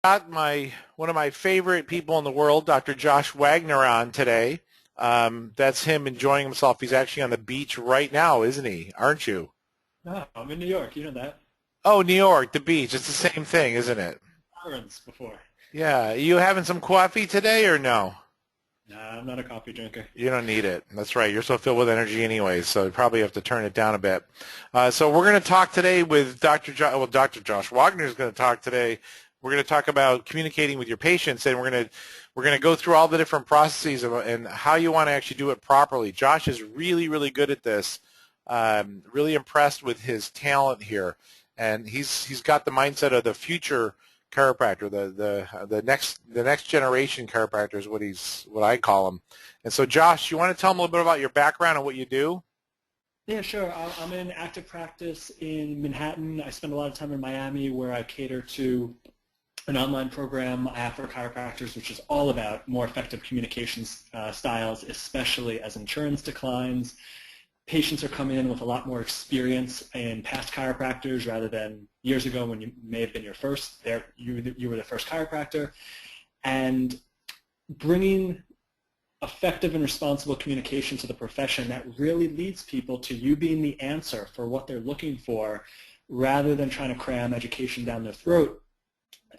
got one of my favorite people in the world, Dr. Josh Wagner, on today. That's him enjoying himself. He's actually on the beach right now, isn't he? Aren't you? No, I'm in New York. You know that. Oh, New York, the beach. It's the same thing, isn't it? Irons before. Yeah. You having some coffee today or no? Nah, I'm not a coffee drinker. You don't need it. That's right. You're so filled with energy anyway, so you probably have to turn it down a bit. So we're going to talk today with Dr. Dr. Josh Wagner is going to talk today. We're going to talk about communicating with your patients, and we're going to go through all the different processes and how you want to actually do it properly. Josh is really, really good at this. Really impressed with his talent here, and he's got the mindset of the future chiropractor, the next generation chiropractor is what I call him. And so, Josh, you want to tell him a little bit about your background and what you do? Yeah, sure. I'm in active practice in Manhattan. I spend a lot of time in Miami, where I cater to an online program I have for chiropractors, which is all about more effective communications styles, especially as insurance declines. Patients are coming in with a lot more experience in past chiropractors rather than years ago when you may have been you were the first chiropractor. And bringing effective and responsible communication to the profession that really leads people to you being the answer for what they're looking for rather than trying to cram education down their throat.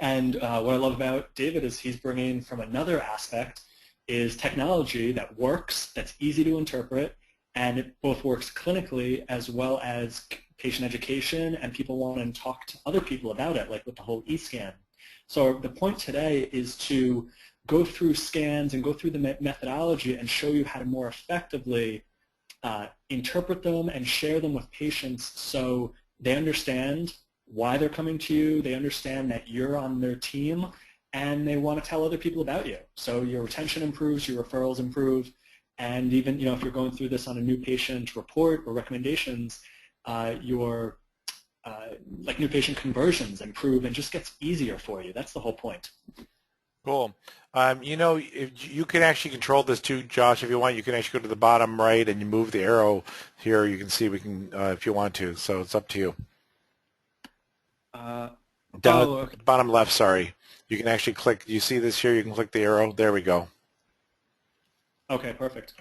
And what I love about David is he's bringing from another aspect is technology that works, that's easy to interpret, and it both works clinically as well as patient education, and people want to talk to other people about it, like with the whole e-scan. So the point today is to go through scans and go through the methodology and show you how to more effectively interpret them and share them with patients so they understand why they're coming to you, they understand that you're on their team, and they want to tell other people about you. So your retention improves, your referrals improve, and even if you're going through this on a new patient report or recommendations, your like new patient conversions improve and just gets easier for you. That's the whole point. Cool. If you can actually control this too, Josh. If you want, you can actually go to the bottom right and you move the arrow here. You can see we can if you want to. So it's up to you. Down okay. at the bottom left, sorry. You can actually click. You see this here? You can click the arrow. There we go. Okay, perfect.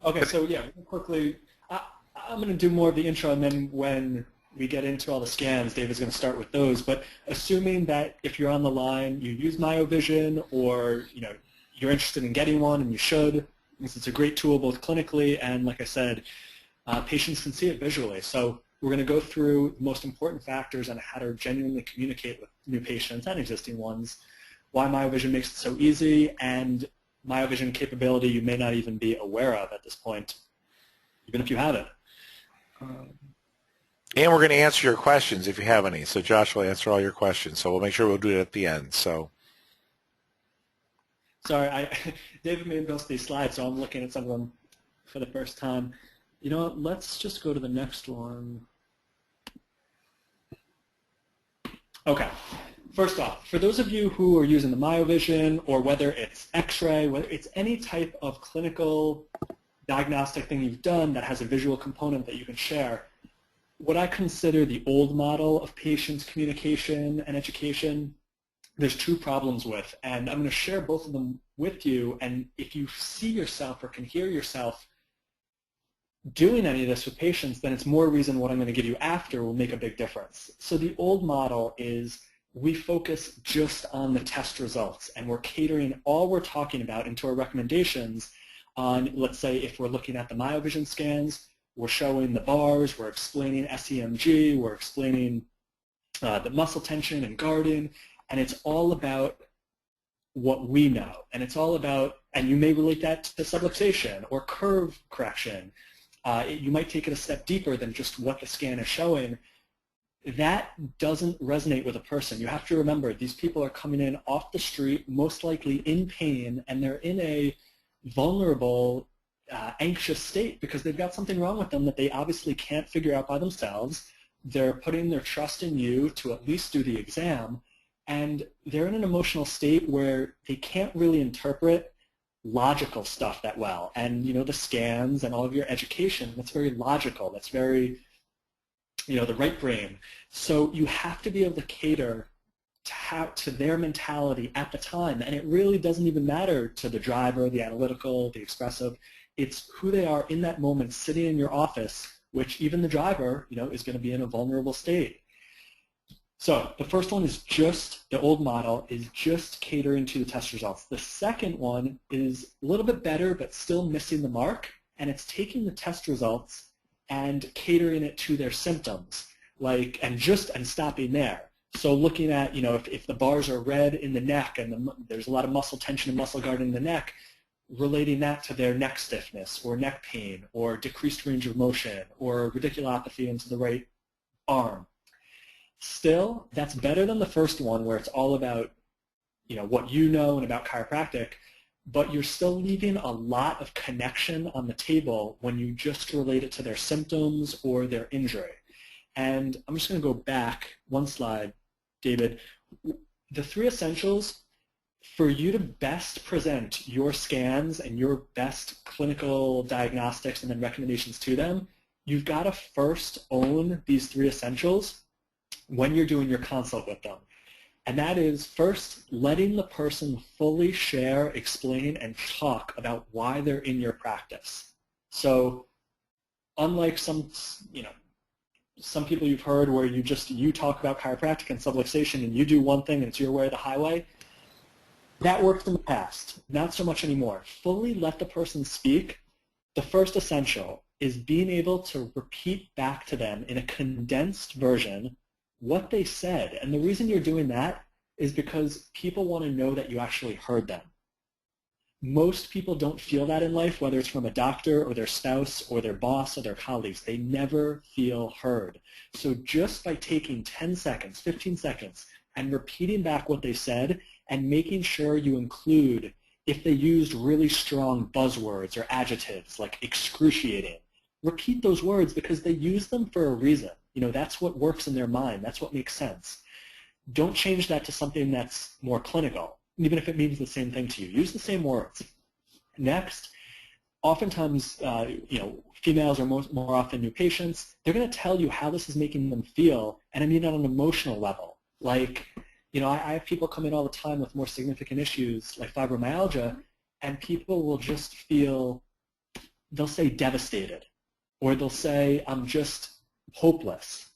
Okay, so yeah, quickly, I'm going to do more of the intro, and then when we get into all the scans, David's going to start with those. But assuming that if you're on the line, you use MyoVision, or you're interested in getting one, and you should, because it's a great tool both clinically and, like I said, patients can see it visually. So we're going to go through the most important factors on how to genuinely communicate with new patients and existing ones, why MyoVision makes it so easy, and MyoVision capability you may not even be aware of at this point, even if you have it. And we're going to answer your questions if you have any. So Josh will answer all your questions. So we'll make sure we'll do it at the end. So. Sorry, David made us these slides, so I'm looking at some of them for the first time. You know what? Let's just go to the next one. Okay. First off, for those of you who are using the MyoVision, or whether it's X-ray, whether it's any type of clinical diagnostic thing you've done that has a visual component that you can share, what I consider the old model of patients' communication and education, there's two problems with, and I'm going to share both of them with you, and if you see yourself or can hear yourself doing any of this with patients, then it's more reason what I'm going to give you after will make a big difference. So the old model is we focus just on the test results, and we're catering all we're talking about into our recommendations on, let's say, if we're looking at the MyoVision scans, we're showing the bars, we're explaining sEMG, we're explaining the muscle tension and guarding, and it's all about what we know. And it's all about, and you may relate that to subluxation or curve correction. You might take it a step deeper than just what the scan is showing. That doesn't resonate with a person. You have to remember, these people are coming in off the street, most likely in pain, and they're in a vulnerable, anxious state because they've got something wrong with them that they obviously can't figure out by themselves. They're putting their trust in you to at least do the exam, and they're in an emotional state where they can't really interpret logical stuff that well. And the scans and all of your education, that's very logical. That's very the right brain. So you have to be able to cater to their mentality at the time. And it really doesn't even matter to the driver, the analytical, the expressive. It's who they are in that moment sitting in your office, which even the driver, is going to be in a vulnerable state. So the first one is just, the old model is just catering to the test results. The second one is a little bit better, but still missing the mark, and it's taking the test results and catering it to their symptoms, and stopping there. So looking at, if the bars are red in the neck and there's a lot of muscle tension and muscle guard in the neck, relating that to their neck stiffness or neck pain or decreased range of motion or radiculopathy into the right arm. Still, that's better than the first one where it's all about, what you know and about chiropractic, but you're still leaving a lot of connection on the table when you just relate it to their symptoms or their injury. And I'm just going to go back one slide, David. The 3 essentials, for you to best present your scans and your best clinical diagnostics and then recommendations to them, you've got to first own these 3 essentials when you're doing your consult with them. And that is first letting the person fully share, explain, and talk about why they're in your practice. So unlike some people you've heard where you talk about chiropractic and subluxation and you do one thing and it's your way or the highway, that worked in the past. Not so much anymore. Fully let the person speak. The first essential is being able to repeat back to them in a condensed version what they said. And the reason you're doing that is because people want to know that you actually heard them. Most people don't feel that in life, whether it's from a doctor or their spouse or their boss or their colleagues. They never feel heard. So just by taking 10 seconds, 15 seconds, and repeating back what they said and making sure you include, if they used really strong buzzwords or adjectives like excruciating, repeat those words because they use them for a reason. That's what works in their mind. That's what makes sense. Don't change that to something that's more clinical, even if it means the same thing to you. Use the same words. Next, oftentimes, females are more often new patients. They're going to tell you how this is making them feel, and I mean on an emotional level. I have people come in all the time with more significant issues like fibromyalgia, and people will just feel, they'll say devastated, or they'll say, I'm just hopeless.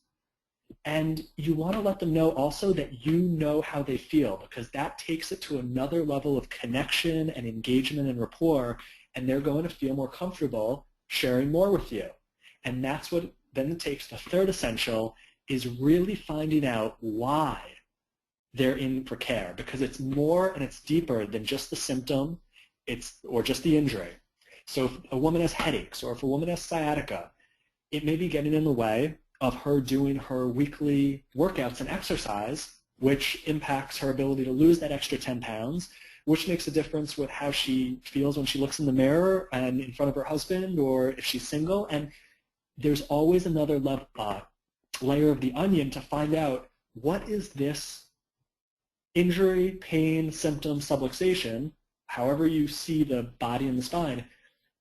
And you want to let them know also that you know how they feel, because that takes it to another level of connection and engagement and rapport, and they're going to feel more comfortable sharing more with you. And that's what then it takes. The third essential is really finding out why they're in for care, because it's more and it's deeper than just the symptom or just the injury. So if a woman has headaches or if a woman has sciatica, it may be getting in the way of her doing her weekly workouts and exercise, which impacts her ability to lose that extra 10 pounds, which makes a difference with how she feels when she looks in the mirror and in front of her husband or if she's single. And there's always another layer of the onion to find out, what is this injury, pain, symptom, subluxation, however you see the body and the spine,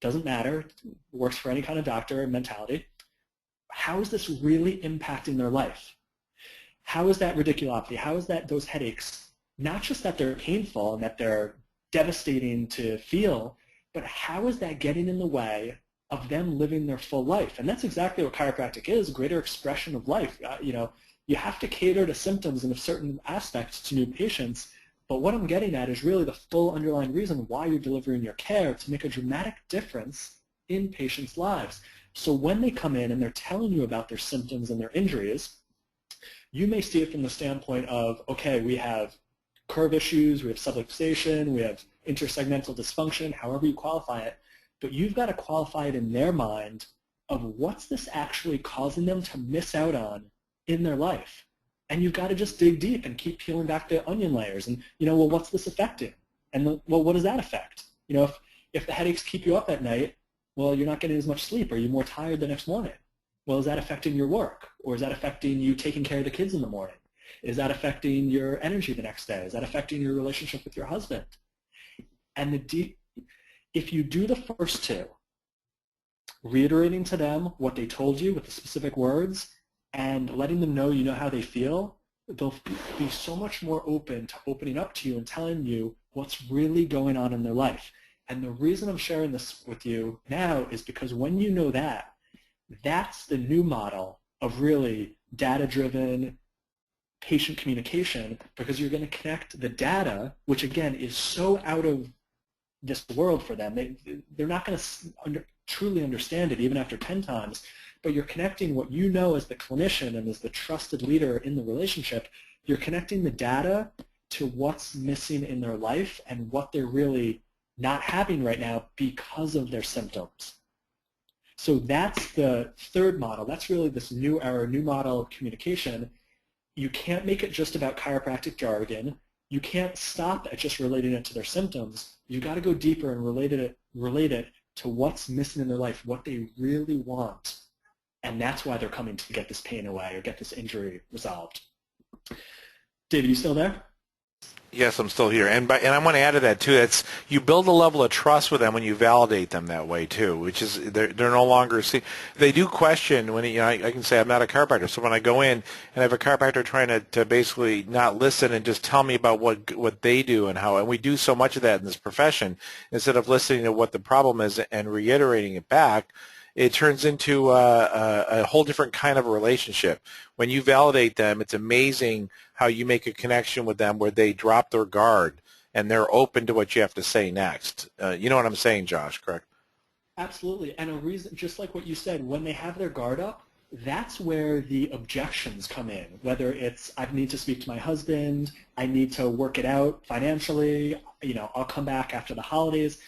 doesn't matter, it works for any kind of doctor and mentality. How is this really impacting their life? How is that radiculopathy? How is that those headaches? Not just that they're painful and that they're devastating to feel, but how is that getting in the way of them living their full life? And that's exactly what chiropractic is, greater expression of life. You have to cater to symptoms in a certain aspect to new patients, but what I'm getting at is really the full underlying reason why you're delivering your care, to make a dramatic difference in patients' lives. So when they come in and they're telling you about their symptoms and their injuries, you may see it from the standpoint of, okay, we have curve issues, we have subluxation, we have intersegmental dysfunction, however you qualify it, but you've got to qualify it in their mind of what's this actually causing them to miss out on in their life. And you've got to just dig deep and keep peeling back the onion layers and, well, what's this affecting? And, well, what does that affect? If the headaches keep you up at night, well, you're not getting as much sleep. Are you more tired the next morning? Well, is that affecting your work? Or is that affecting you taking care of the kids in the morning? Is that affecting your energy the next day? Is that affecting your relationship with your husband? And if you do the first two, reiterating to them what they told you with the specific words, and letting them know you know how they feel, they'll be so much more open to opening up to you and telling you what's really going on in their life. And the reason I'm sharing this with you now is because when you know that, that's the new model of really data-driven patient communication, because you're going to connect the data, which again is so out of this world for them. They're not going to truly understand it even after 10 times, but you're connecting what you know as the clinician and as the trusted leader in the relationship. You're connecting the data to what's missing in their life and what they're really not having right now because of their symptoms. So that's the third model. That's really this new era, new model of communication. You can't make it just about chiropractic jargon. You can't stop at just relating it to their symptoms. You've got to go deeper and relate it to what's missing in their life, what they really want. And that's why they're coming to get this pain away or get this injury resolved. David, you still there? Yes, I'm still here, and I want to add to that too. That's you build a level of trust with them when you validate them that way too, which is they're no longer they do question when I can say I'm not a chiropractor, so when I go in and I have a chiropractor trying to basically not listen and just tell me about what they do and how, and we do so much of that in this profession, instead of listening to what the problem is and reiterating it back. It turns into a whole different kind of a relationship. When you validate them, it's amazing how you make a connection with them where they drop their guard and they're open to what you have to say next. You know what I'm saying, Josh, correct? Absolutely. And a reason, just like what you said, when they have their guard up, that's where the objections come in, whether it's I need to speak to my husband, I need to work it out financially, I'll come back after the holidays.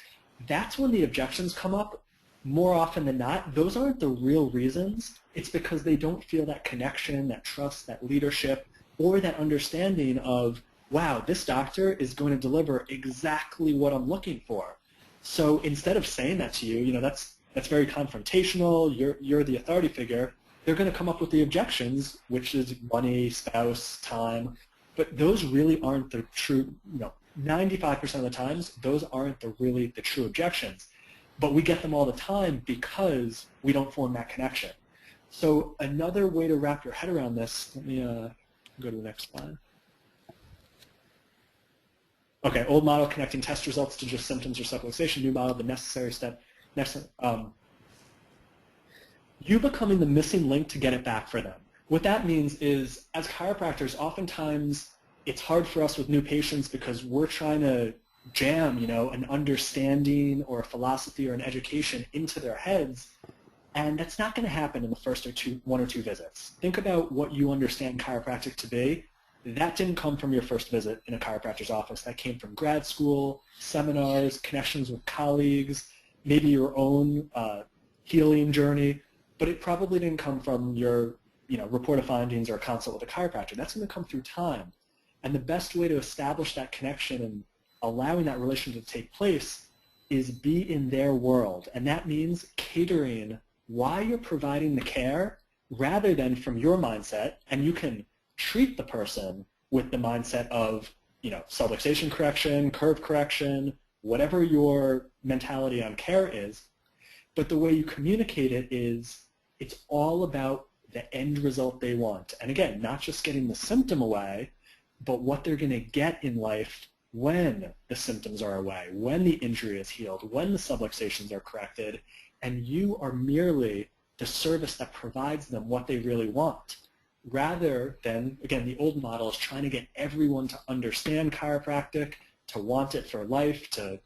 That's when the objections come up. More often than not, those aren't the real reasons. It's because they don't feel that connection, that trust, that leadership, or that understanding of, wow, this doctor is going to deliver exactly what I'm looking for. So instead of saying that to you, that's very confrontational, you're the authority figure, they're going to come up with the objections, which is money, spouse, time, but those really aren't the true, 95% of the times, those aren't the true objections. But we get them all the time because we don't form that connection. So another way to wrap your head around this, let me go to the next slide. Okay, old model, connecting test results to just symptoms or subluxation. New model, the necessary step. Next, you becoming the missing link to get it back for them. What that means is, as chiropractors, oftentimes it's hard for us with new patients because we're trying to jam, an understanding or a philosophy or an education into their heads, and that's not going to happen in the first one or two visits. Think about what you understand chiropractic to be. That didn't come from your first visit in a chiropractor's office. That came from grad school, seminars, connections with colleagues, maybe your own healing journey, but it probably didn't come from your report of findings or a consult with a chiropractor. That's going to come through time. And the best way to establish that connection and allowing that relationship to take place is be in their world. And that means catering why you're providing the care rather than from your mindset. And you can treat the person with the mindset of, subluxation correction, curve correction, whatever your mentality on care is. But the way you communicate it is it's all about the end result they want. And again, not just getting the symptom away, but what they're going to get in life when the symptoms are away, when the injury is healed, when the subluxations are corrected, and you are merely the service that provides them what they really want, rather than, again, the old model is trying to get everyone to understand chiropractic, to want it for life, to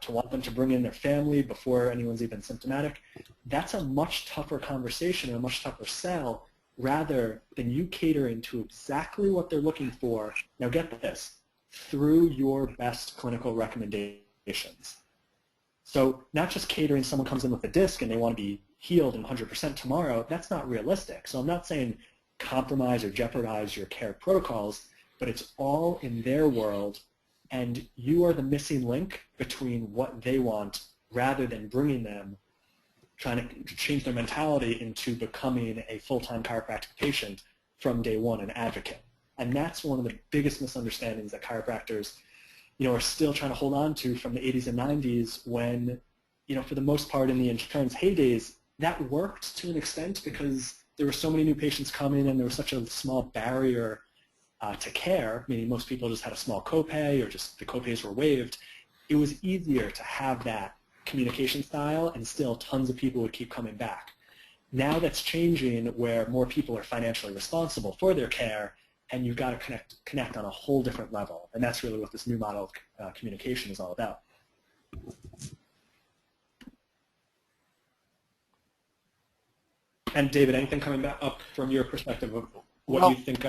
want them to bring in their family before anyone's even symptomatic. That's a much tougher conversation and a much tougher sell, rather than you catering to exactly what they're looking for. Now get this, through your best clinical recommendations. So not just catering, someone comes in with a disc and they want to be healed and 100% tomorrow, that's not realistic. So I'm not saying compromise or jeopardize your care protocols, but it's all in their world, and you are the missing link between what they want rather than bringing them, trying to change their mentality into becoming a full-time chiropractic patient from day one, an advocate. And that's one of the biggest misunderstandings that chiropractors, are still trying to hold on to from the 80s and 90s when, for the most part in the insurance heydays, that worked to an extent because there were so many new patients coming and there was such a small barrier to care, meaning most people just had a small copay or just the copays were waived, it was easier to have that communication style and still tons of people would keep coming back. Now that's changing where more people are financially responsible for their care, and you've got to connect on a whole different level. And that's really what this new model of communication is all about. And David, anything coming back up from your perspective of what you think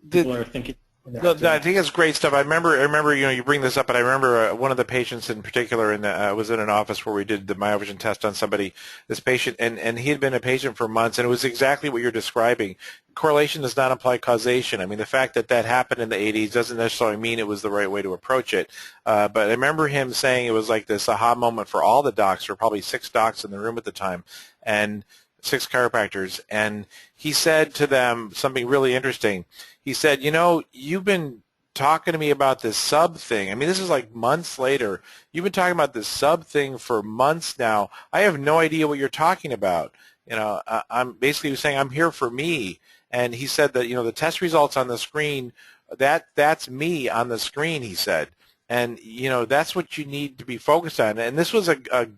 people are thinking? No, I think it's great stuff. I remember, you bring this up, but I remember one of the patients in particular, and I was in an office where we did the MyoVision test on somebody, this patient, and he had been a patient for months, and it was exactly what you're describing. Correlation does not imply causation. I mean, the fact that that happened in the 80s doesn't necessarily mean it was the right way to approach it. But I remember him saying it was like this aha moment for all the docs. There were probably 6 docs in the room at the time, and 6 chiropractors, and he said to them something really interesting. He said, you've been talking to me about this sub thing. I mean, this is like months later. You've been talking about this sub thing for months now. I have no idea what you're talking about. I'm basically saying I'm here for me. And he said that, the test results on the screen, that's me on the screen, he said. And, that's what you need to be focused on. And this was a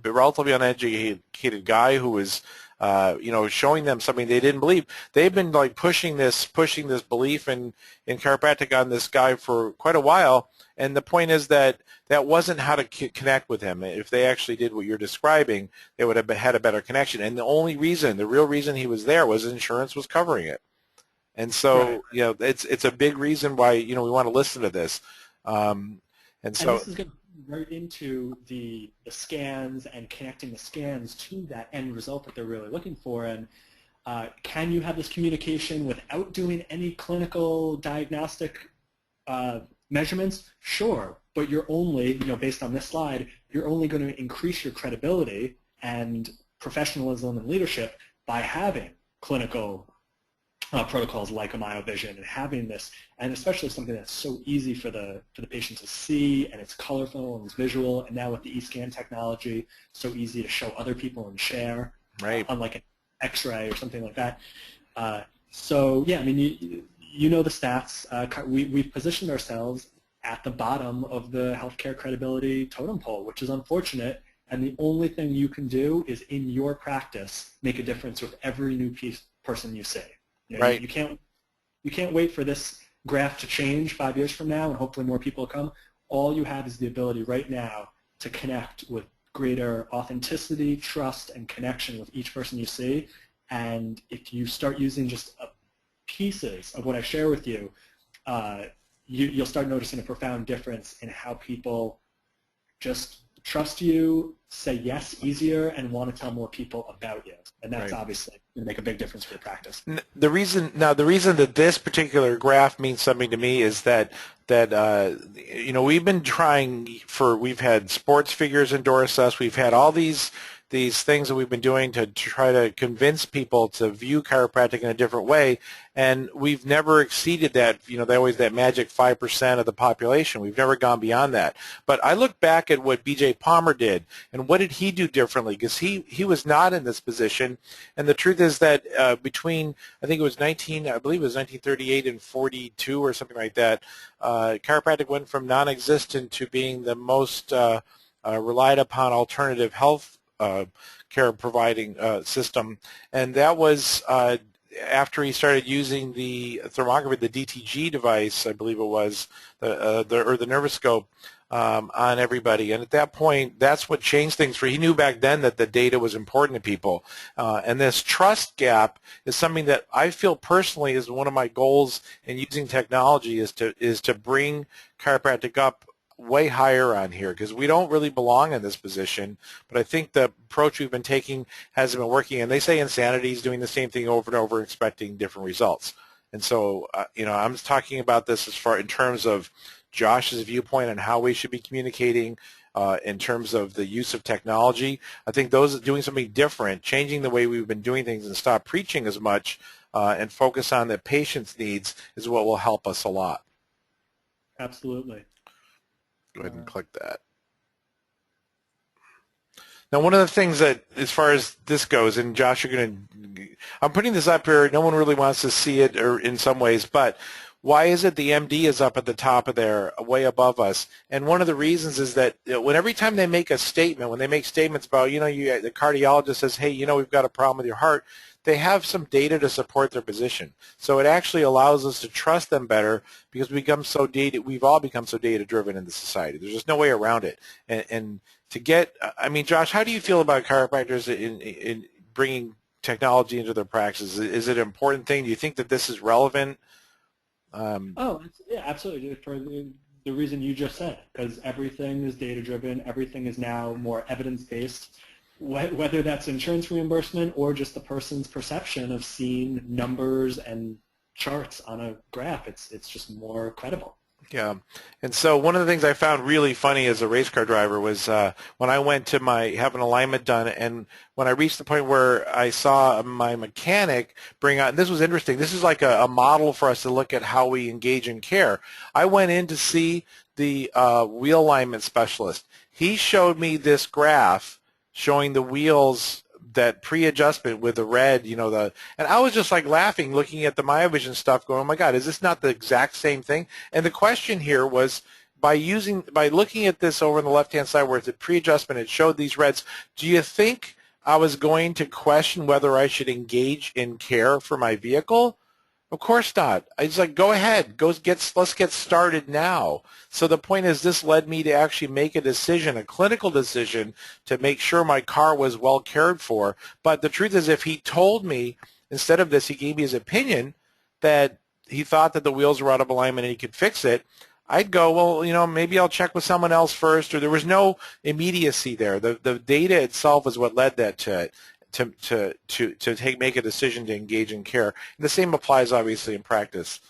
relatively uneducated guy who was, showing them something they didn't believe. They've been like pushing this belief in chiropractic on this guy for quite a while. And the point is that wasn't how to connect with him. If they actually did what you're describing, they would have had a better connection. And the real reason he was there was insurance was covering it. And so, right. It's a big reason why, we want to listen to this. And this is going to be right into the scans and connecting the scans to that end result that they're really looking for. And can you have this communication without doing any clinical diagnostic measurements? Sure, but you're only, based on this slide, you're only going to increase your credibility and professionalism and leadership by having clinical protocols like a MyoVision and having this, and especially something that's so easy for the patient to see, and it's colorful and it's visual, and now with the e-scan technology, so easy to show other people and share, right? Unlike an X-ray or something like that. So yeah, I mean, you know the stats. We've positioned ourselves at the bottom of the healthcare credibility totem pole, which is unfortunate. And the only thing you can do is in your practice make a difference with every new person you see. Right. You can't wait for this graph to change 5 years from now and hopefully more people come. All you have is the ability right now to connect with greater authenticity, trust, and connection with each person you see. And if you start using just pieces of what I share with you, you'll start noticing a profound difference in how people just trust you, say yes easier, and want to tell more people about you. And that's obviously going to make a big difference for your practice. The reason that this particular graph means something to me is that we've been we've had sports figures endorse us. We've had all these things that we've been doing to try to convince people to view chiropractic in a different way, and we've never exceeded that, that magic 5% of the population. We've never gone beyond that. But I look back at what B.J. Palmer did, and what did he do differently? Because he was not in this position, and the truth is that between, I think it was 1938 and 42 or something like that, chiropractic went from non-existent to being the most relied upon alternative health care providing system, and that was after he started using the thermography, the DTG device, I believe it was, or the nervoscope on everybody. And at that point, that's what changed things for. He knew back then that the data was important to people, and this trust gap is something that I feel personally is one of my goals in using technology is to bring chiropractic up way higher on here, because we don't really belong in this position. But I think the approach we've been taking hasn't been working, and they say insanity is doing the same thing over and over, expecting different results. And so, I'm talking about this in terms of Josh's viewpoint on how we should be communicating, in terms of the use of technology. I think those doing something different, changing the way we've been doing things, and stop preaching as much, and focus on the patient's needs is what will help us a lot. Absolutely. Go ahead and click that. Now, one of the things that, as far as this goes, and Josh, I'm putting this up here. No one really wants to see it, or in some ways, but why is it the MD is up at the top of there, way above us? And one of the reasons is that when every time they make a statement, when they make statements about, the cardiologist says, hey, we've got a problem with your heart, they have some data to support their position. So it actually allows us to trust them better because we've all become so data-driven in the society. There's just no way around it. And to get, Josh, how do you feel about chiropractors in bringing technology into their practices? Is it an important thing? Do you think that this is relevant? Yeah, absolutely. For the reason you just said, because everything is data-driven, everything is now more evidence-based, whether that's insurance reimbursement or just the person's perception of seeing numbers and charts on a graph. It's just more credible. Yeah, and so one of the things I found really funny as a race car driver was when I went to have an alignment done, and when I reached the point where I saw my mechanic bring out, and this was interesting, this is like a model for us to look at how we engage in care. I went in to see the wheel alignment specialist. He showed me this graph showing the wheels, that pre-adjustment with the red, and I was just like laughing, looking at the MyoVision stuff, going, oh my God, is this not the exact same thing? And the question here was, by looking at this over on the left-hand side where it's a pre-adjustment, it showed these reds, do you think I was going to question whether I should engage in care for my vehicle? Of course not. I was like, go ahead, let's get started now. So the point is, this led me to actually make a decision, a clinical decision, to make sure my car was well cared for. But the truth is, if he told me, instead of this, he gave me his opinion that he thought that the wheels were out of alignment and he could fix it, I'd go, well, maybe I'll check with someone else first, or there was no immediacy there. The data itself is what led that to it. To make a decision to engage in care. And the same applies obviously in practice.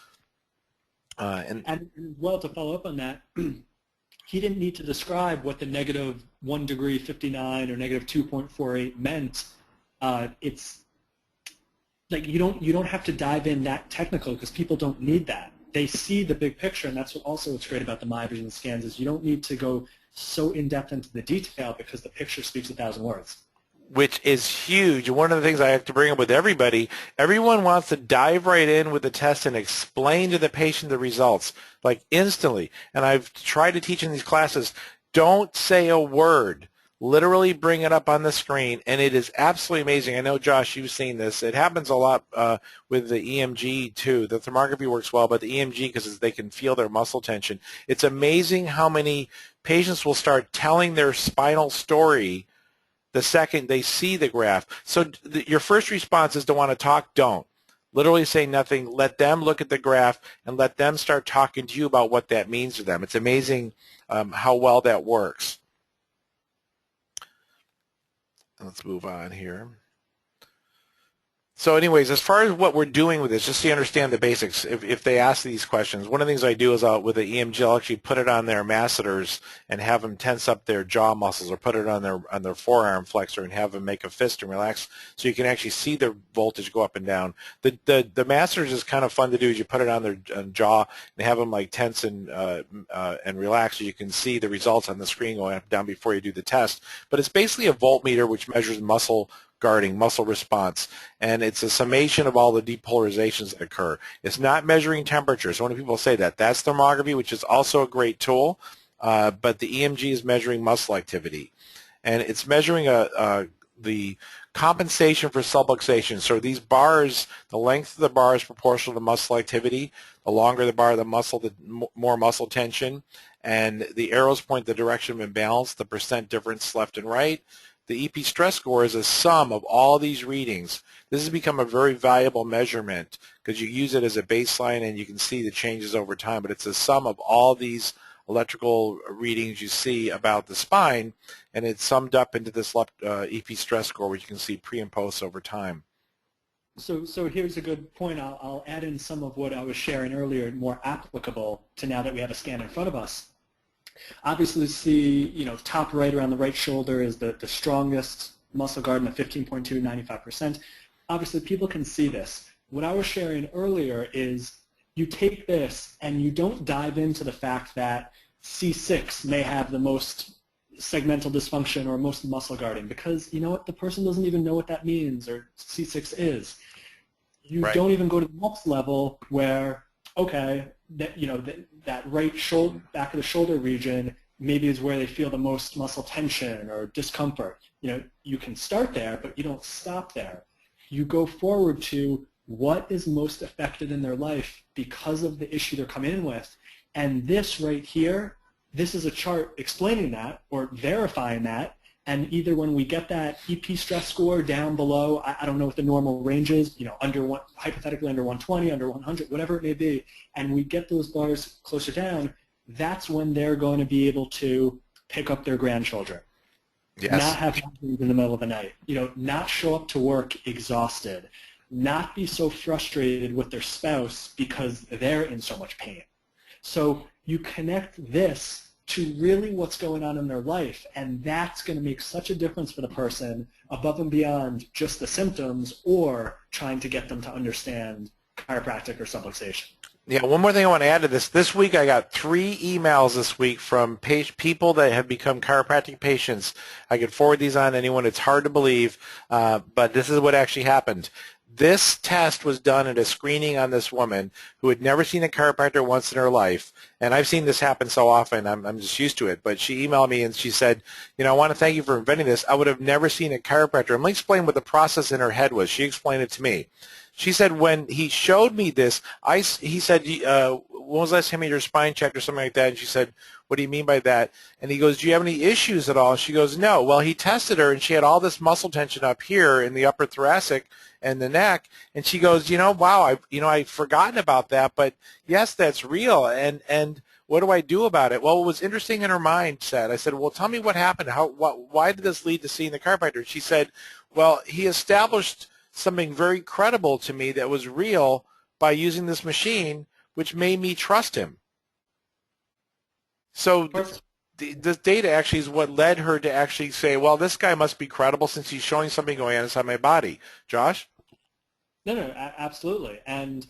And to follow up on that, he didn't need to describe what the negative 1 degree 59 or negative 2.48 meant. It's like you don't have to dive in that technical, because people don't need that. They see the big picture, and that's what's great about the MyoVision scans, is you don't need to go so in depth into the detail, because the picture speaks 1,000 words. Which is huge. One of the things I have to bring up with everybody, everyone wants to dive right in with the test and explain to the patient the results, like instantly. And I've tried to teach in these classes, don't say a word. Literally bring it up on the screen, and it is absolutely amazing. I know, Josh, you've seen this. It happens a lot with the EMG, too. The thermography works well, but the EMG, because they can feel their muscle tension. It's amazing how many patients will start telling their spinal story the second they see the graph. So your first response is to want to talk, don't. Literally say nothing. Let them look at the graph and let them start talking to you about what that means to them. It's amazing how well that works. Let's move on here. So anyways, as far as what we're doing with this, just so you understand the basics, if they ask these questions, one of the things I do is with the EMG, I'll actually put it on their masseters and have them tense up their jaw muscles, or put it on their forearm flexor and have them make a fist and relax, so you can actually see their voltage go up and down. The masseters is kind of fun to do. Is you put it on their jaw and have them like tense and relax, so you can see the results on the screen going up and down before you do the test. But it's basically a voltmeter which measures muscle guarding, muscle response, and it's a summation of all the depolarizations that occur. It's not measuring temperature. So when people say that, that's thermography, which is also a great tool, but the EMG is measuring muscle activity, and it's measuring the compensation for subluxation. So these bars, the length of the bar is proportional to muscle activity. The longer the bar, the more muscle tension, and the arrows point the direction of imbalance, the percent difference left and right. The EP stress score is a sum of all these readings. This has become a very valuable measurement because you use it as a baseline and you can see the changes over time, but it's a sum of all these electrical readings you see about the spine, and it's summed up into this EP stress score, which you can see pre and post over time. So here's a good point. I'll add in some of what I was sharing earlier, more applicable to now that we have a scan in front of us. Obviously, see, top right around the right shoulder is the strongest muscle guard in the 15.2, 95%. Obviously, people can see this. What I was sharing earlier is you take this and you don't dive into the fact that C6 may have the most segmental dysfunction or most muscle guarding, because you know what, the person doesn't even know what that means or C6 is. You Right. don't even go to the next level where, okay, that that right shoulder, back of the shoulder region maybe is where they feel the most muscle tension or discomfort. You can start there, but you don't stop there. You go forward to what is most affected in their life because of the issue they're coming in with. And this right here, this is a chart explaining that or verifying that. And either when we get that EP stress score down below, I don't know what the normal range is, hypothetically under 120, under 100, whatever it may be, and we get those bars closer down, that's when they're going to be able to pick up their grandchildren. Yes. Not have in the middle of the night, not show up to work exhausted, not be so frustrated with their spouse because they're in so much pain. So you connect this to really what's going on in their life, and that's going to make such a difference for the person above and beyond just the symptoms or trying to get them to understand chiropractic or subluxation. Yeah, one more thing I want to add to this. This week I got 3 emails this week from people that have become chiropractic patients. I could forward these on to anyone. It's hard to believe, but this is what actually happened. This test was done at a screening on this woman who had never seen a chiropractor once in her life, and I've seen this happen so often, I'm just used to it, but she emailed me and she said, I want to thank you for inventing this. I would have never seen a chiropractor. Let me explain what the process in her head was. She explained it to me. She said when he showed me this, he said, when was the last time you had your spine checked or something like that? And she said, what do you mean by that? And he goes, do you have any issues at all? And she goes, no. Well, he tested her, and she had all this muscle tension up here in the upper thoracic and the neck. And she goes, wow, I've forgotten about that. But, yes, that's real. And what do I do about it? Well, what was interesting in her mindset, I said, well, tell me what happened. Why did this lead to seeing the chiropractor? She said, well, he established something very credible to me that was real by using this machine, which made me trust him. So this data actually is what led her to actually say, well, this guy must be credible since he's showing something going on inside my body. Josh? No, absolutely. And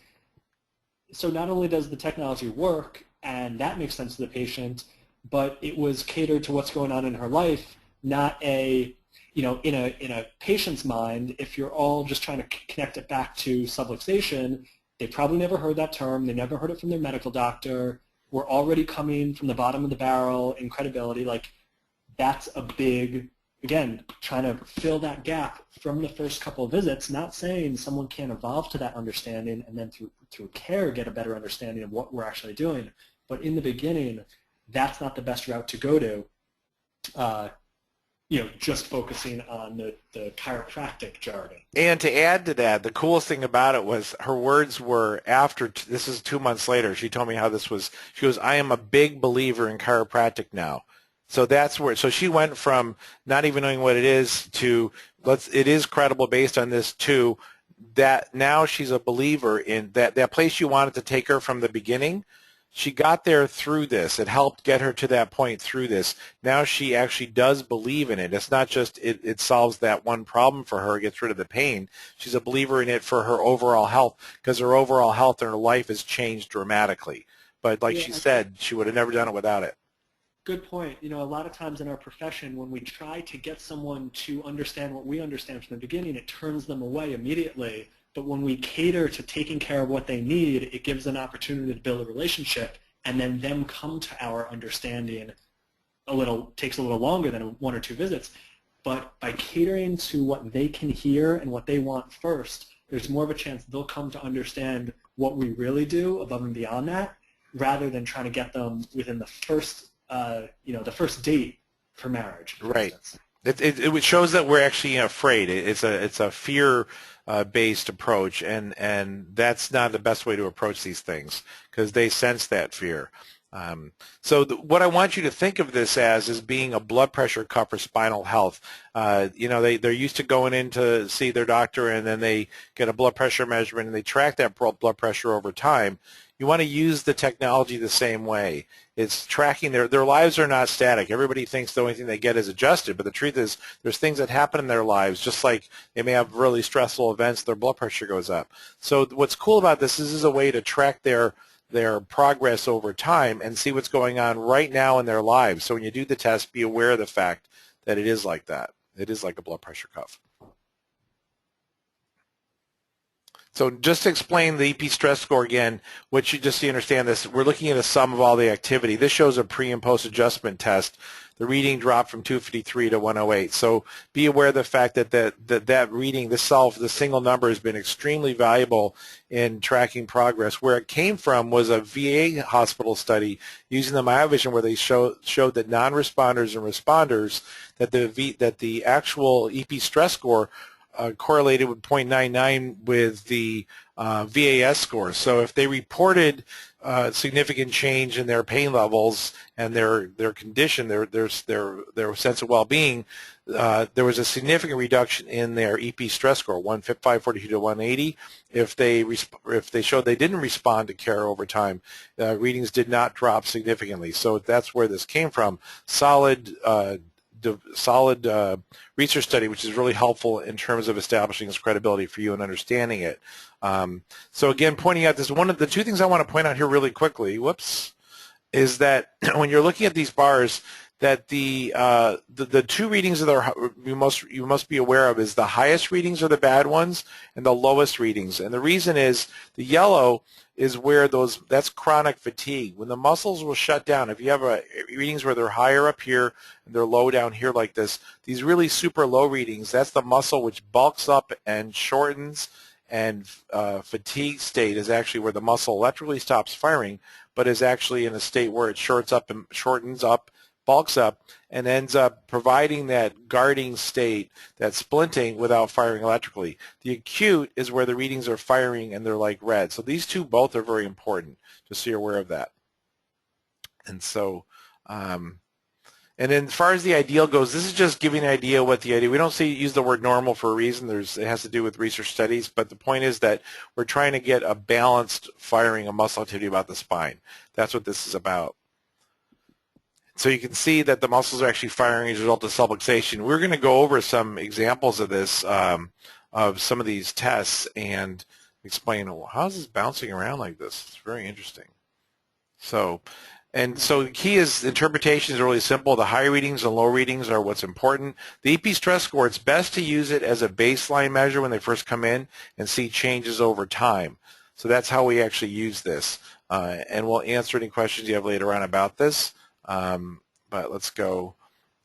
so not only does the technology work, and that makes sense to the patient, but it was catered to what's going on in her life, not in a patient's mind. If you're all just trying to connect it back to subluxation, they probably never heard that term. They never heard it from their medical doctor. We're already coming from the bottom of the barrel in credibility. Like, that's a big, again, trying to fill that gap from the first couple of visits, not saying someone can't evolve to that understanding and then through care get a better understanding of what we're actually doing. But in the beginning, that's not the best route to go to. Just focusing on the chiropractic jargon. And to add to that, the coolest thing about it was her words were this is 2 months later, she told me how this was. She goes, I am a big believer in chiropractic now. So that's where, so she went from not even knowing what it is to, it is credible based on this, to that now she's a believer in that place you wanted to take her from the beginning. She got there through this. It helped get her to that point through this. Now she actually does believe in it. It's not just it solves that one problem for her, gets rid of the pain. She's a believer in it for her overall health, because her overall health and her life has changed dramatically. But like she said, she would have never done it without it. Good point. A lot of times in our profession, when we try to get someone to understand what we understand from the beginning, it turns them away immediately. But when we cater to taking care of what they need, it gives an opportunity to build a relationship, and then them come to our understanding takes a little longer than 1 or 2 visits. But by catering to what they can hear and what they want first, there's more of a chance they'll come to understand what we really do above and beyond that, rather than trying to get them within the first, the first date for marriage. Right. It shows that we're actually afraid. It's a fear-based approach, and that's not the best way to approach these things, because they sense that fear. So what I want you to think of this as is being a blood pressure cuff for spinal health. They're used to going in to see their doctor, and then they get a blood pressure measurement, and they track that blood pressure over time. You want to use the technology the same way. It's tracking their lives are not static. Everybody thinks the only thing they get is adjusted, but the truth is there's things that happen in their lives, just like they may have really stressful events, their blood pressure goes up. So what's cool about this is a way to track their their progress over time and see what's going on right now in their lives. So when you do the test, be aware of the fact that it is like that. It is like a blood pressure cuff. So just to explain the EP stress score again, which you just so you understand this, we're looking at a sum of all the activity. This shows a pre and post adjustment test. The reading dropped from 253 to 108. So be aware of the fact that that reading, the single number, has been extremely valuable in tracking progress. Where it came from was a VA hospital study using the MyoVision, where they showed that non-responders and responders, that the actual EP stress score correlated with 0.99 with the VAS score. So if they reported significant change in their pain levels and their condition, their sense of well-being, there was a significant reduction in their EP stress score, 542 to 180. If they showed they didn't respond to care over time, readings did not drop significantly. So that's where this came from. Solid research study, which is really helpful in terms of establishing its credibility for you and understanding it. So again, pointing out this, one of the two things I want to point out here really quickly, is that when you're looking at these bars, that the two readings that you must be aware of is the highest readings are the bad ones and the lowest readings. And the reason is the yellow is where that's chronic fatigue. When the muscles will shut down, if you have readings where they're higher up here and they're low down here like this, these really super low readings, that's the muscle which bulks up and shortens, and fatigue state is actually where the muscle electrically stops firing, but is actually in a state where it shortens up, bulks up, and ends up providing that guarding state, that splinting, without firing electrically. The acute is where the readings are firing and they're like red. So these two both are very important, just so you're aware of that. And so, and then as far as the ideal goes, this is just giving an idea what the idea. We don't use the word normal for a reason. It has to do with research studies, but the point is that we're trying to get a balanced firing of muscle activity about the spine. That's what this is about. So you can see that the muscles are actually firing as a result of subluxation. We're going to go over some examples of this, of some of these tests, and explain, well, how is this bouncing around like this? It's very interesting. So the key is interpretation is really simple. The high readings and low readings are what's important. The EP stress score, it's best to use it as a baseline measure when they first come in and see changes over time. So that's how we actually use this. And we'll answer any questions you have later on about this. But let's go.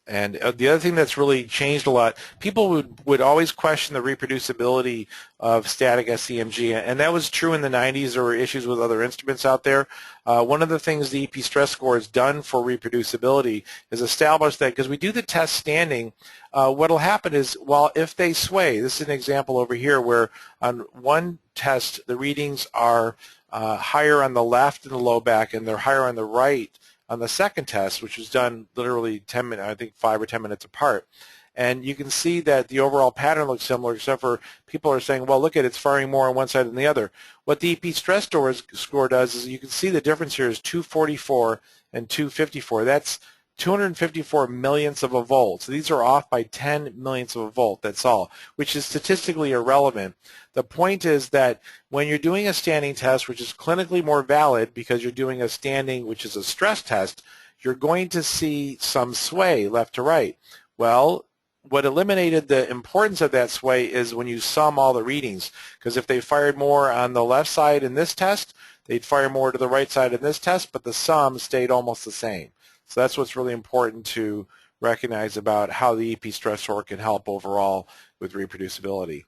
And the other thing that's really changed a lot, people would always question the reproducibility of static sEMG, and that was true in the 90s. There were issues with other instruments out there. One of the things the EP stress score has done for reproducibility is establish that, because we do the test standing, what will happen is, if they sway, this is an example over here where on one test the readings are higher on the left in the low back and they're higher on the right on the second test, which was done literally 10 minutes, I think 5 or 10 minutes apart. And you can see that the overall pattern looks similar, except for people are saying, well, look at it, it's firing more on one side than the other. What the EP stress score does is you can see the difference here is 244 and 254. That's 254 millionths of a volt. So these are off by 10 millionths of a volt, that's all, which is statistically irrelevant. The point is that when you're doing a standing test, which is clinically more valid because you're doing a standing, which is a stress test, you're going to see some sway left to right. Well, what eliminated the importance of that sway is when you sum all the readings, because if they fired more on the left side in this test, they'd fire more to the right side in this test, but the sum stayed almost the same. So that's what's really important to recognize about how the EP stress score can help overall with reproducibility.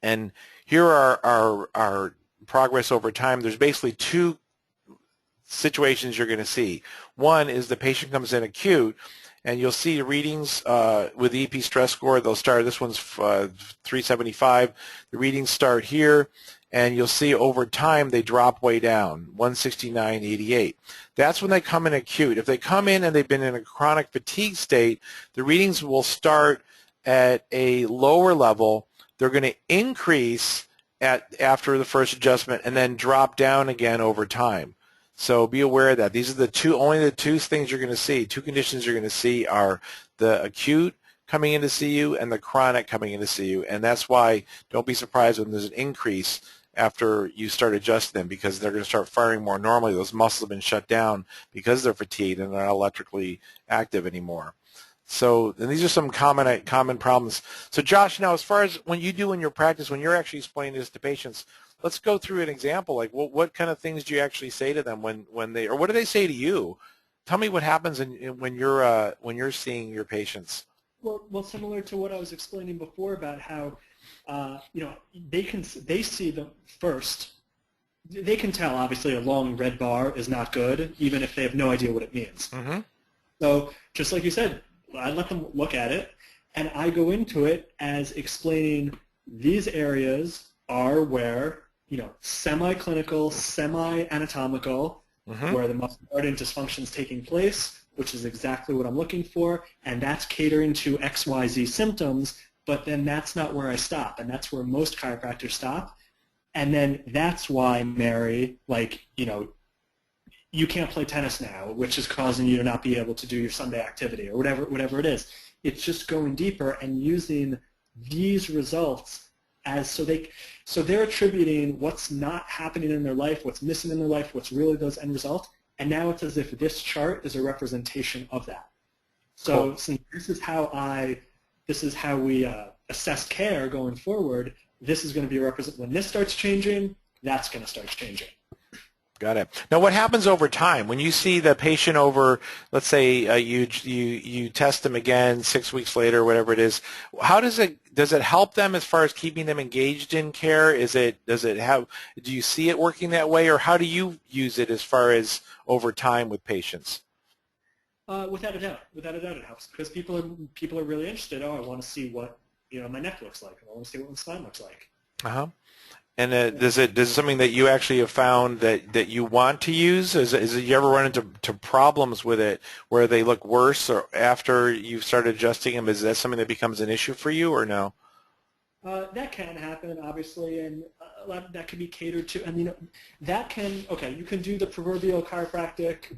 And here are our progress over time. There's basically two situations you're going to see. One is the patient comes in acute, and you'll see readings with the EP stress score. They'll start, this one's 375. The readings start here, and you'll see over time they drop way down, 169.88. That's when they come in acute. If they come in and they've been in a chronic fatigue state, the readings will start at a lower level. They're going to increase after the first adjustment and then drop down again over time. So be aware of that. These are only the two things you're going to see. Two conditions you're going to see are the acute coming in to see you and the chronic coming in to see you. And that's why don't be surprised when there's an increase after you start adjusting them, because they're going to start firing more normally. Those muscles have been shut down because they're fatigued and they're not electrically active anymore. So, and these are some common problems. So Josh, now as far as when you do in your practice, when you're actually explaining this to patients, let's go through an example. Like what kind of things do you actually say to them when they, or what do they say to you? Tell me what happens when you're seeing your patients. Well, similar to what I was explaining before about how, they see the first, they can tell obviously a long red bar is not good, even if they have no idea what it means. Mm-hmm. So just like you said, I let them look at it, and I go into it as explaining these areas are where, semi-clinical, semi-anatomical, Mm-hmm. where the muscle-ardent dysfunction is taking place, which is exactly what I'm looking for, and that's catering to XYZ symptoms, but then that's not where I stop, and that's where most chiropractors stop. And then that's why, Mary, you can't play tennis now, which is causing you to not be able to do your Sunday activity or whatever it is. It's just going deeper and using these results as so they're attributing what's not happening in their life, what's missing in their life, what's really those end results, and now it's as if this chart is a representation of that. So Cool. since this is how we assess care going forward, this is going to be when this starts changing, that's going to start changing. Got it. Now, what happens over time when you see the patient over? Let's say you test them again 6 weeks later, whatever it is. How does it help them as far as keeping them engaged in care? Do you see it working that way, or how do you use it as far as over time with patients? Without a doubt, it helps because people are really interested. Oh, I want to see what my neck looks like. I want to see what my spine looks like. Uh-huh. And does it something that you actually have found that you want to use? Is it you ever run into problems with it where they look worse or after you've started adjusting them? Is that something that becomes an issue for you or no? That can happen, obviously, and a lot of that can be catered to. And you can do the proverbial chiropractic.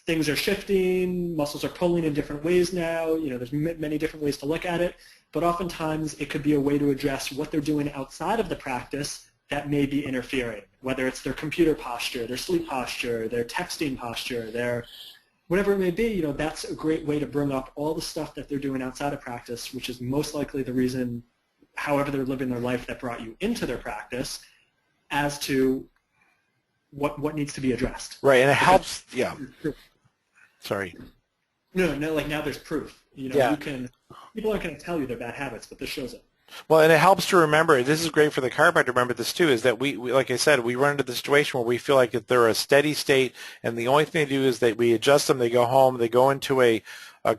Things are shifting, muscles are pulling in different ways now. There's many different ways to look at it. But oftentimes it could be a way to address what they're doing outside of the practice that may be interfering, whether it's their computer posture, their sleep posture, their texting posture, their whatever it may be. That's a great way to bring up all the stuff that they're doing outside of practice, which is most likely the reason, however they're living their life, that brought you into their practice, as to what needs to be addressed. Right, and it helps. Yeah. Sorry. No, like now there's proof. Yeah. People aren't going to tell you their bad habits, but this shows it. Well, and it helps to remember, this is great for the chiropractor to remember this too, is that we, like I said, we run into the situation where we feel like if they're a steady state and the only thing they do is that we adjust them, they go home, they go into a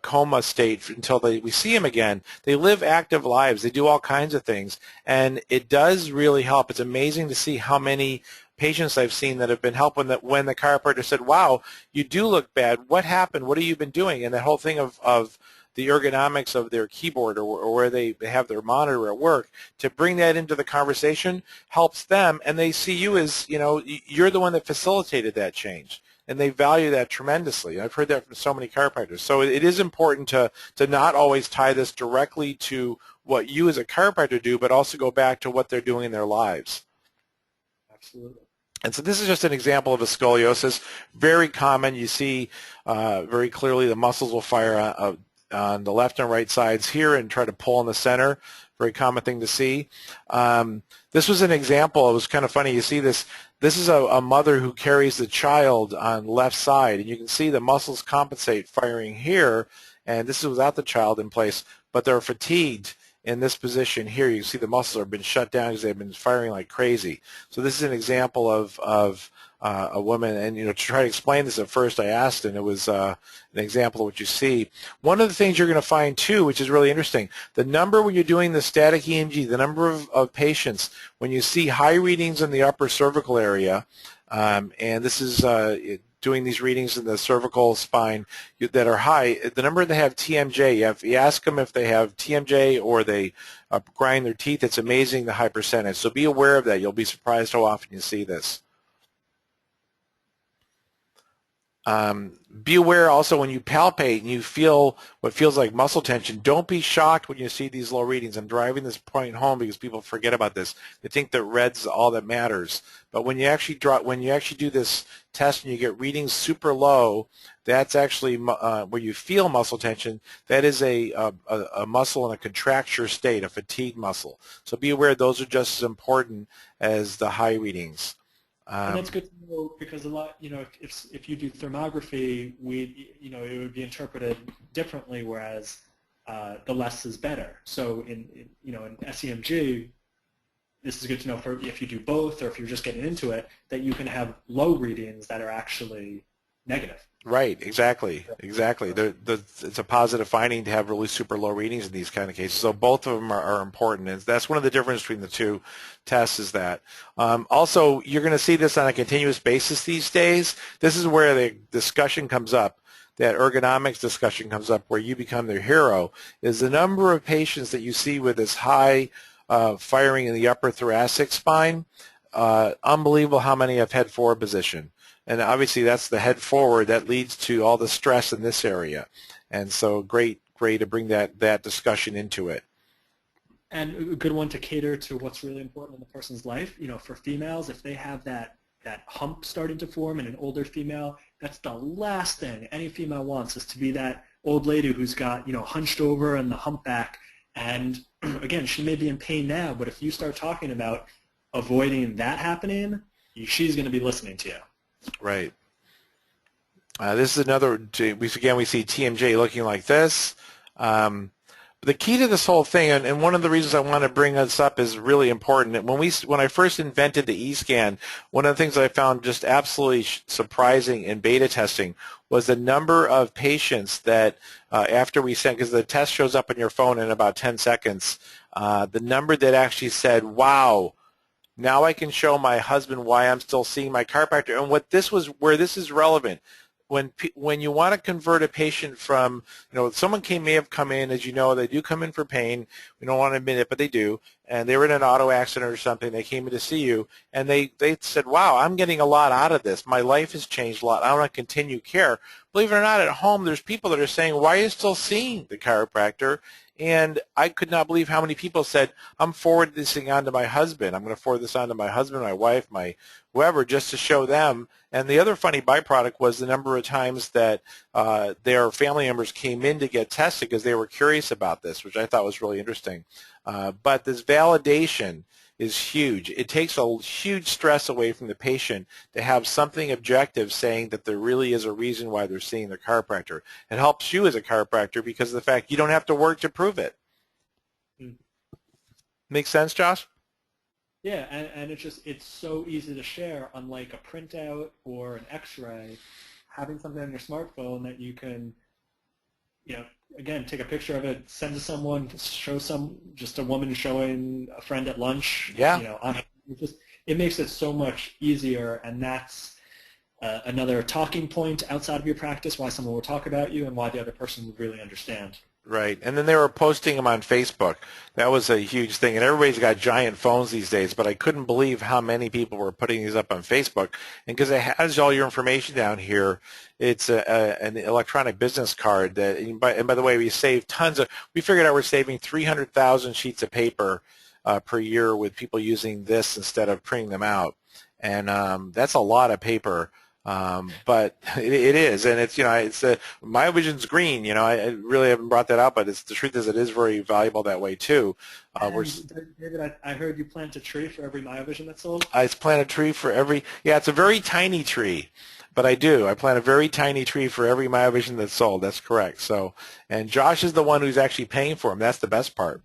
coma state until we see them again. They live active lives. They do all kinds of things. And it does really help. It's amazing to see how many patients I've seen that have been helped when the chiropractor said, wow, you do look bad. What happened? What have you been doing? And that whole thing of the ergonomics of their keyboard or where they have their monitor at work, to bring that into the conversation helps them, and they see you as, you're the one that facilitated that change, and they value that tremendously. I've heard that from so many chiropractors. So it is important to not always tie this directly to what you as a chiropractor do, but also go back to what they're doing in their lives. Absolutely. And so this is just an example of a scoliosis. Very common. You see very clearly the muscles will fire on the left and right sides here and try to pull in the center. Very common thing to see. This was an example. It was kind of funny. You see this. This is a mother who carries the child on the left side, and you can see the muscles compensate firing here, and this is without the child in place, but they're fatigued in this position here. You can see the muscles have been shut down because they've been firing like crazy. So this is an example of a woman, and to try to explain this at first I asked, and it was an example of what you see. One of the things you're going to find too, which is really interesting, the number when you're doing the static EMG, the number of patients, when you see high readings in the upper cervical area, and this is doing these readings in the cervical spine that are high, the number that have TMJ, you ask them if they have TMJ or they grind their teeth, it's amazing the high percentage. So be aware of that. You'll be surprised how often you see this. Be aware also when you palpate and you feel what feels like muscle tension, don't be shocked when you see these low readings. I'm driving this point home because people forget about this. They think that red's all that matters. But when you actually do this test and you get readings super low, that's actually where you feel muscle tension. That is a muscle in a contracture state, a fatigue muscle. So be aware those are just as important as the high readings. And that's good to know because a lot, if you do thermography, it would be interpreted differently, whereas the less is better. So in sEMG, this is good to know for if you do both or if you're just getting into it, that you can have low readings that are actually negative. Right, exactly. It's a positive finding to have really super low readings in these kind of cases. So both of them are important, and that's one of the differences between the two tests is that. Also, you're going to see this on a continuous basis these days. This is where the discussion comes up, that ergonomics discussion comes up, where you become their hero, is the number of patients that you see with this high firing in the upper thoracic spine. Unbelievable how many have head forward position. And obviously that's the head forward that leads to all the stress in this area. And so great to bring that discussion into it. And a good one to cater to what's really important in the person's life. For females, if they have that hump starting to form in an older female, that's the last thing any female wants, is to be that old lady who's got, hunched over and the humpback. And again, she may be in pain now, but if you start talking about avoiding that happening, she's going to be listening to you. Right. This is another, we see TMJ looking like this. The key to this whole thing, and one of the reasons I want to bring this up is really important. When I first invented the E-scan, one of the things I found just absolutely surprising in beta testing was the number of patients that after we sent, because the test shows up on your phone in about 10 seconds, the number that actually said, wow, now I can show my husband why I'm still seeing my chiropractor. And where this is relevant, when you want to convert a patient from, someone may have come in, as you know, they do come in for pain. We don't want to admit it, but they do. And they were in an auto accident or something. They came in to see you, and they said, wow, I'm getting a lot out of this. My life has changed a lot. I want to continue care. Believe it or not, at home, there's people that are saying, why are you still seeing the chiropractor? And I could not believe how many people said, I'm forwarding this thing on to my husband. I'm going to forward this on to my husband, my wife, my whoever, just to show them. And the other funny byproduct was the number of times that their family members came in to get tested because they were curious about this, which I thought was really interesting. But this validation is huge. It takes a huge stress away from the patient to have something objective saying that there really is a reason why they're seeing their chiropractor. It helps you as a chiropractor because of the fact you don't have to work to prove it. Make sense, Josh? Yeah, and it's so easy to share, unlike a printout or an x-ray, having something on your smartphone that you can, again, take a picture of it, send to someone, show just a woman showing a friend at lunch. Yeah. It makes it so much easier, and that's another talking point outside of your practice, why someone will talk about you and why the other person would really understand. Right, and then they were posting them on Facebook. That was a huge thing, and everybody's got giant phones these days, but I couldn't believe how many people were putting these up on Facebook. And because it has all your information down here, it's an electronic business card that, and by the way, we figured out we're saving 300,000 sheets of paper per year with people using this instead of printing them out. And that's a lot of paper. But it is, and it's MyoVision's green. I really haven't brought that out, but the truth is it is very valuable that way too. David, I heard you plant a tree for every MyoVision that's sold. I plant a tree for every. Yeah, it's a very tiny tree, but I do. I plant a very tiny tree for every MyoVision that's sold. That's correct. So, and Josh is the one who's actually paying for them. That's the best part.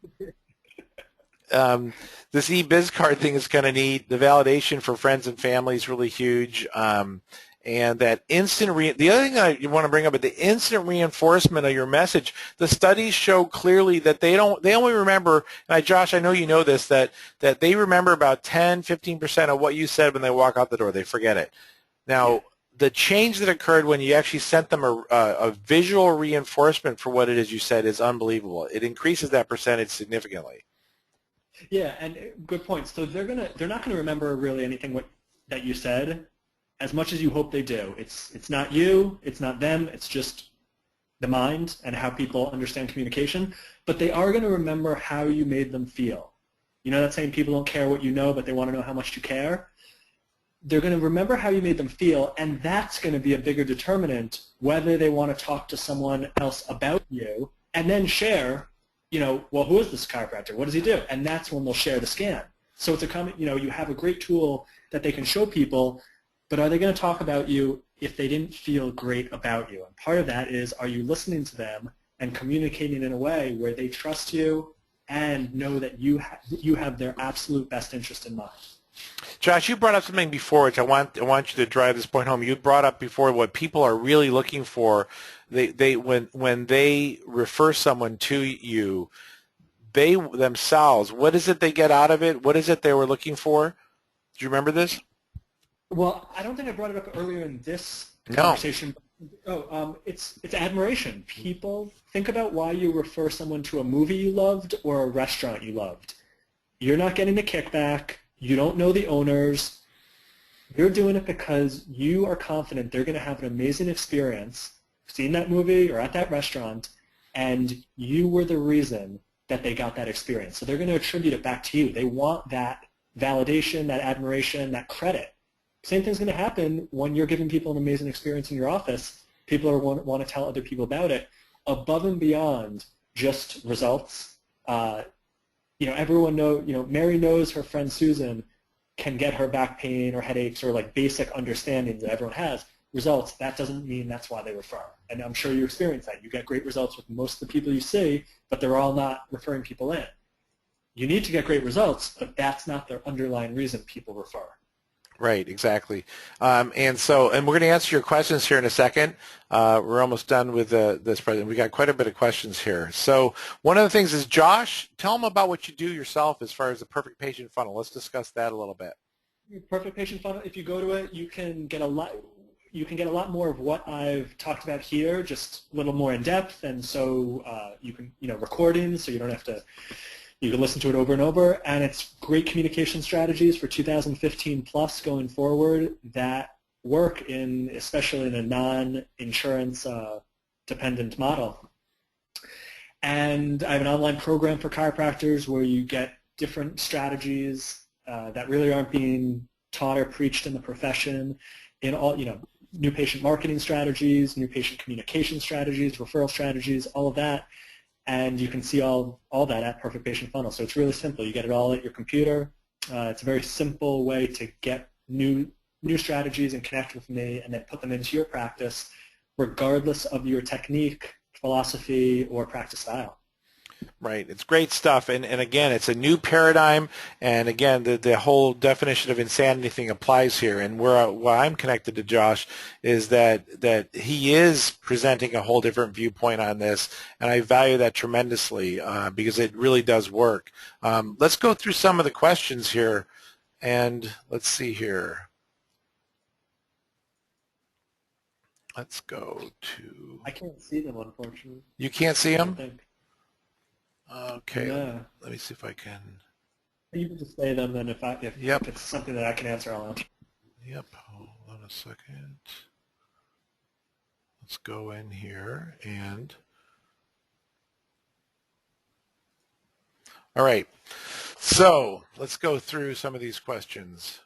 This E-Biz card thing is kind of neat. The validation for friends and family is really huge. And that the other thing I want to bring up is the instant reinforcement of your message. The studies show clearly that they only remember, and Josh, I know you know this, that they remember about 10-15% of what you said when they walk out the door. They forget it. Now, the change that occurred when you actually sent them a visual reinforcement for what it is you said is unbelievable. It increases that percentage significantly. Yeah, and good point. So they're not gonna remember really anything that you said. as much as you hope they do. It's not you, it's not them, it's just the mind and how people understand communication, but they are going to remember how you made them feel. You know that saying, people don't care what you know, but they want to know how much you care? They're going to remember how you made them feel, and that's going to be a bigger determinant whether they want to talk to someone else about you and then share, well, who is this chiropractor? What does he do? And that's when they'll share the scan. So it's you have a great tool that they can show people, but are they going to talk about you if they didn't feel great about you? And part of that is, are you listening to them and communicating in a way where they trust you and know that you have their absolute best interest in mind? Josh, you brought up something before, which I want you to drive this point home. You brought up before what people are really looking for. When they refer someone to you, they themselves, what is it they get out of it? What is it they were looking for? Do you remember this? Well, I don't think I brought it up earlier in this No. conversation. It's admiration. People, think about why you refer someone to a movie you loved or a restaurant you loved. You're not getting the kickback. You don't know the owners. You're doing it because you are confident they're going to have an amazing experience seeing that movie or at that restaurant, and you were the reason that they got that experience. So they're going to attribute it back to you. They want that validation, that admiration, that credit. Same thing's going to happen when you're giving people an amazing experience in your office. People want to tell other people about it above and beyond just results. Everyone Mary knows her friend Susan can get her back pain or headaches or like basic understandings that everyone has. Results, that doesn't mean that's why they refer. And I'm sure you experience that. You get great results with most of the people you see, but they're all not referring people in. You need to get great results, but that's not the underlying reason people refer. Right, exactly. And we're going to answer your questions here in a second. We're almost done with this presentation. We got quite a bit of questions here. So one of the things is, Josh, tell them about what you do yourself as far as the perfect patient funnel. Let's discuss that a little bit. Perfect patient funnel. If you go to it, you can get a lot more of what I've talked about here, just a little more in depth, and so you can recordings, so you don't have to. You can listen to it over and over, and it's great communication strategies for 2015 plus going forward that work especially in a non-insurance dependent model. And I have an online program for chiropractors where you get different strategies that really aren't being taught or preached in the profession, in all new patient marketing strategies, new patient communication strategies, referral strategies, all of that. And you can see all that at Perfect Patient Funnel. So it's really simple. You get it all at your computer. It's a very simple way to get new strategies and connect with me and then put them into your practice regardless of your technique, philosophy, or practice style. Right. It's great stuff. And again, it's a new paradigm. And again, the whole definition of insanity thing applies here. And where I'm connected to Josh is that he is presenting a whole different viewpoint on this. And I value that tremendously because it really does work. Let's go through some of the questions here. And let's see here. Let's go to... I can't see them, unfortunately. You can't see them? Okay, yeah. let me see if I can. You can just say them, then if it's something that I can answer, I'll answer. Yep, hold on a second. Let's go in here and... All right, so let's go through some of these questions.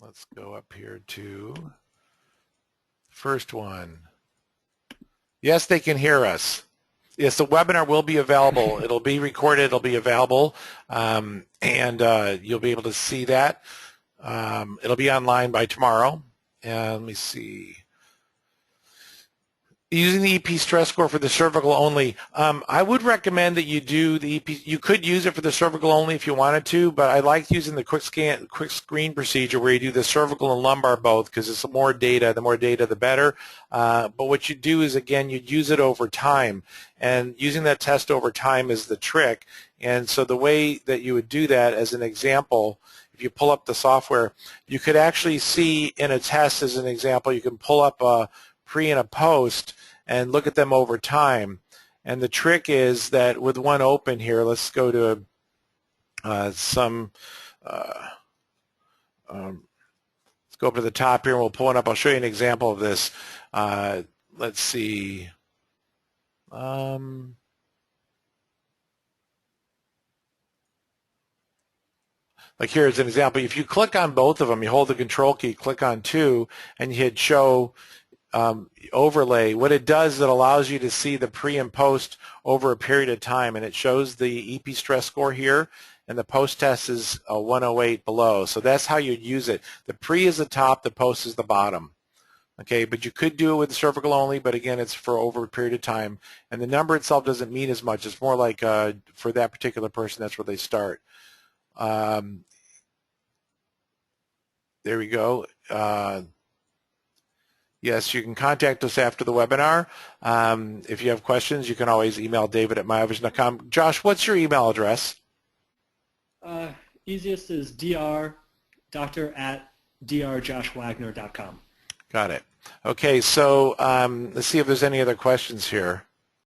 Let's go up here to first one. Yes, they can hear us. Yes, the webinar will be available. It'll be recorded. It'll be available, and you'll be able to see that. It'll be online by tomorrow. And let me see. Using the EP stress score for the cervical only, I would recommend that you do the EP. You could use it for the cervical only if you wanted to, but I like using the quick screen procedure where you do the cervical and lumbar both because it's more data. The more data, the better. But what you do is, again, you'd use it over time, and using that test over time is the trick. And so the way that you would do that, as an example, if you pull up the software, you could actually see in a test, as an example, you can pull up a pre and a post and look at them over time. And the trick is that with one open here, let's go to some Let's go up to the top here and we'll pull it up. I'll show you an example of this. Let's see. Like here's an example. If you click on both of them, you hold the control key, click on two, and you hit show overlay. What it does is it allows you to see the pre and post over a period of time, and it shows the EP stress score here, and the post-test is 108 below. So that's how you'd use it. The pre is the top, the post is the bottom. Okay, but you could do it with cervical only, but again, it's for over a period of time. And the number itself doesn't mean as much. It's more like for that particular person, that's where they start. There we go. Yes, you can contact us after the webinar. If you have questions, you can always email David at myovision.com. Josh, what's your email address? Easiest is doctor@drjoshwagner.com. Got it. Okay, so let's see if there's any other questions here.